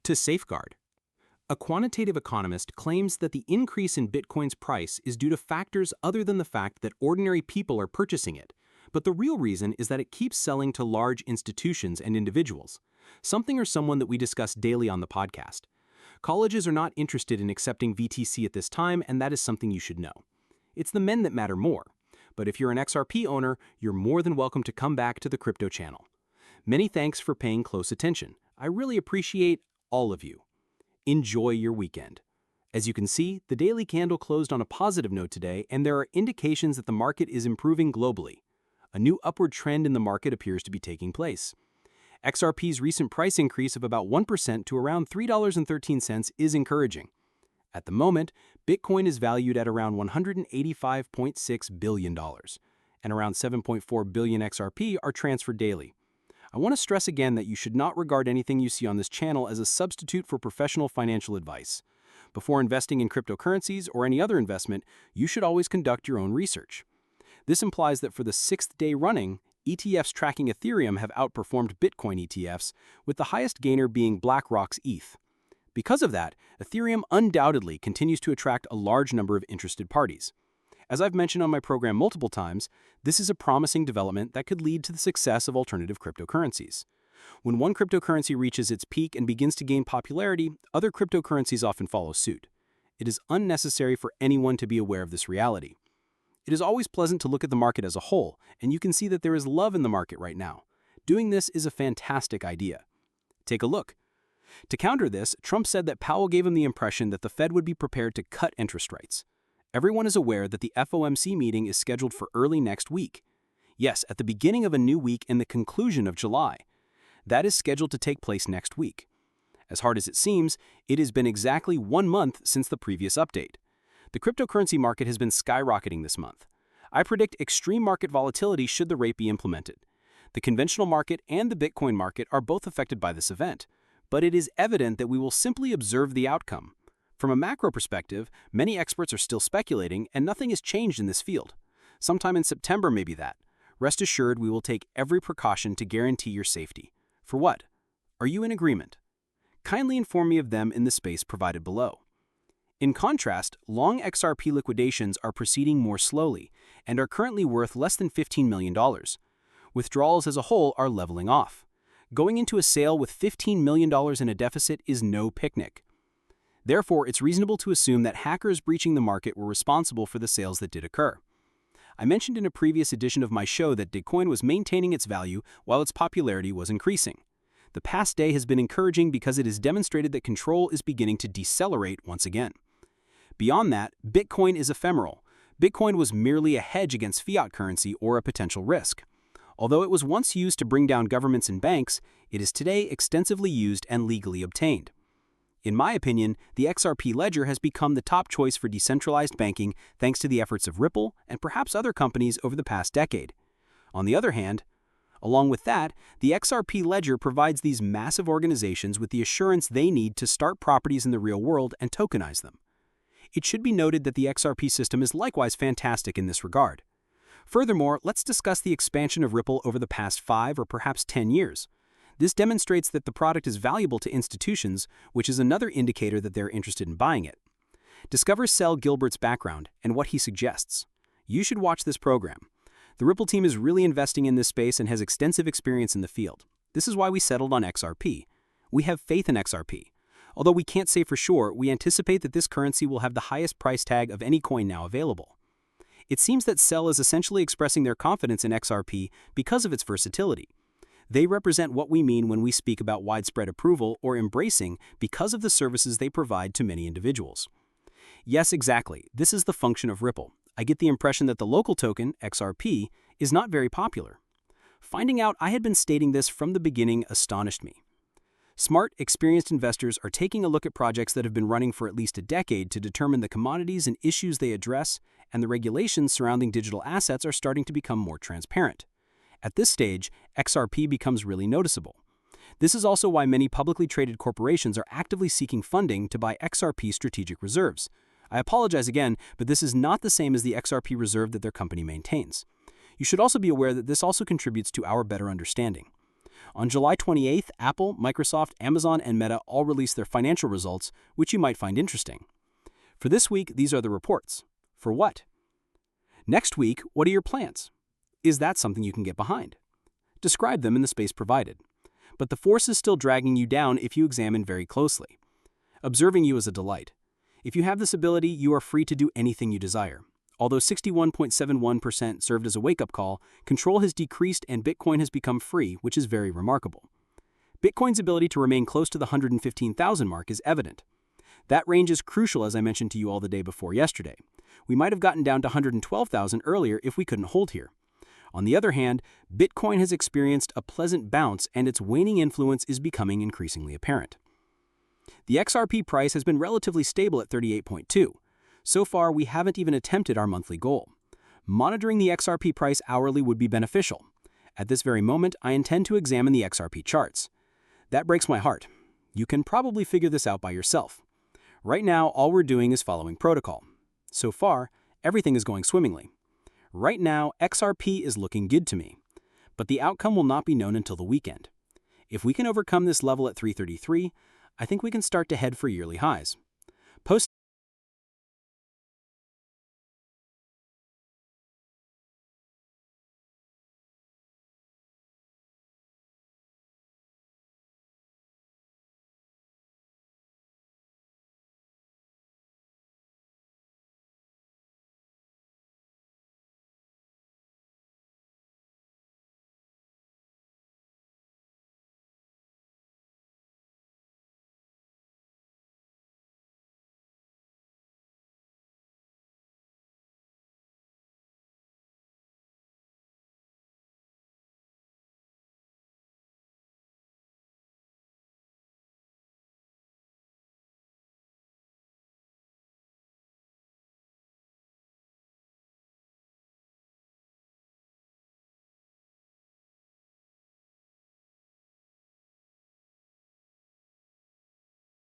To safeguard. A quantitative economist claims that the increase in Bitcoin's price is due to factors other than the fact that ordinary people are purchasing it, but the real reason is that it keeps selling to large institutions and individuals, something or someone that we discuss daily on the podcast. Colleges are not interested in accepting VTC at this time, and that is something you should know. It's the men that matter more, but if you're an XRP owner, you're more than welcome to come back to the crypto channel. Many thanks for paying close attention. I really appreciate all of you. Enjoy your weekend. As you can see, the daily candle closed on a positive note today, and there are indications that the market is improving globally. A new upward trend in the market appears to be taking place. XRP's recent price increase of about 1% to around $3.13 is encouraging. At the moment, Bitcoin is valued at around $185.6 billion, and around 7.4 billion XRP are transferred daily. I want to stress again that you should not regard anything you see on this channel as a substitute for professional financial advice. Before investing in cryptocurrencies or any other investment, you should always conduct your own research. This implies that for the 6th day running, ETFs tracking Ethereum have outperformed Bitcoin ETFs, with the highest gainer being BlackRock's ETH. Because of that, Ethereum undoubtedly continues to attract a large number of interested parties. As I've mentioned on my program multiple times, this is a promising development that could lead to the success of alternative cryptocurrencies. When one cryptocurrency reaches its peak and begins to gain popularity, other cryptocurrencies often follow suit. It is unnecessary for anyone to be aware of this reality. It is always pleasant to look at the market as a whole, and you can see that there is love in the market right now. Doing this is a fantastic idea. Take a look. To counter this, Trump said that Powell gave him the impression that the Fed would be prepared to cut interest rates. Everyone is aware that the FOMC meeting is scheduled for early next week. Yes, at the beginning of a new week and the conclusion of July. That is scheduled to take place next week. As hard as it seems, it has been exactly 1 month since the previous update. The cryptocurrency market has been skyrocketing this month. I predict extreme market volatility should the rate be implemented. The conventional market and the Bitcoin market are both affected by this event, but it is evident that we will simply observe the outcome. From a macro perspective, many experts are still speculating, and nothing has changed in this field. Sometime in September may be that. Rest assured, we will take every precaution to guarantee your safety. For what? Are you in agreement? Kindly inform me of them in the space provided below. In contrast, long XRP liquidations are proceeding more slowly and are currently worth less than $15 million. Withdrawals as a whole are leveling off. Going into a sale with $15 million in a deficit is no picnic. Therefore, it's reasonable to assume that hackers breaching the market were responsible for the sales that did occur. I mentioned in a previous edition of my show that Bitcoin was maintaining its value while its popularity was increasing. The past day has been encouraging because it has demonstrated that control is beginning to decelerate once again. Beyond that, Bitcoin is ephemeral. Bitcoin was merely a hedge against fiat currency or a potential risk. Although it was once used to bring down governments and banks, it is today extensively used and legally obtained. In my opinion, the XRP ledger has become the top choice for decentralized banking thanks to the efforts of Ripple and perhaps other companies over the past decade. On the other hand, along with that, the XRP ledger provides these massive organizations with the assurance they need to start properties in the real world and tokenize them. It should be noted that the XRP system is likewise fantastic in this regard. Furthermore, let's discuss the expansion of Ripple over the past 5 or perhaps 10 years. This demonstrates that the product is valuable to institutions, which is another indicator that they're interested in buying it. Discover Sel Gilbert's background and what he suggests. You should watch this program. The Ripple team is really investing in this space and has extensive experience in the field. This is why we settled on XRP. We have faith in XRP. Although we can't say for sure, we anticipate that this currency will have the highest price tag of any coin now available. It seems that Sel is essentially expressing their confidence in XRP because of its versatility. They represent what we mean when we speak about widespread approval or embracing because of the services they provide to many individuals. Yes, exactly. This is the function of Ripple. I get the impression that the local token, XRP, is not very popular. Finding out I had been stating this from the beginning astonished me. Smart, experienced investors are taking a look at projects that have been running for at least a decade to determine the commodities and issues they address, and the regulations surrounding digital assets are starting to become more transparent. At this stage, XRP becomes really noticeable. This is also why many publicly traded corporations are actively seeking funding to buy XRP strategic reserves. I apologize again, but this is not the same as the XRP reserve that their company maintains. You should also be aware that this also contributes to our better understanding. On July 28th, Apple, Microsoft, Amazon, and Meta all released their financial results, which you might find interesting. For this week, these are the reports. For what? Next week, what are your plans? Is that something you can get behind? Describe them in the space provided. But the force is still dragging you down if you examine very closely. Observing you is a delight. If you have this ability, you are free to do anything you desire. Although 61.71% served as a wake-up call, control has decreased and Bitcoin has become free, which is very remarkable. Bitcoin's ability to remain close to the 115,000 mark is evident. That range is crucial, as I mentioned to you all the day before yesterday. We might have gotten down to 112,000 earlier if we couldn't hold here. On the other hand, Bitcoin has experienced a pleasant bounce and its waning influence is becoming increasingly apparent. The XRP price has been relatively stable at 38.2. So far, we haven't even attempted our monthly goal. Monitoring the XRP price hourly would be beneficial. At this very moment, I intend to examine the XRP charts. That breaks my heart. You can probably figure this out by yourself. Right now, all we're doing is following protocol. So far, everything is going swimmingly. Right now, XRP is looking good to me. But the outcome will not be known until the weekend. If we can overcome this level at 333, I think we can start to head for yearly highs. Post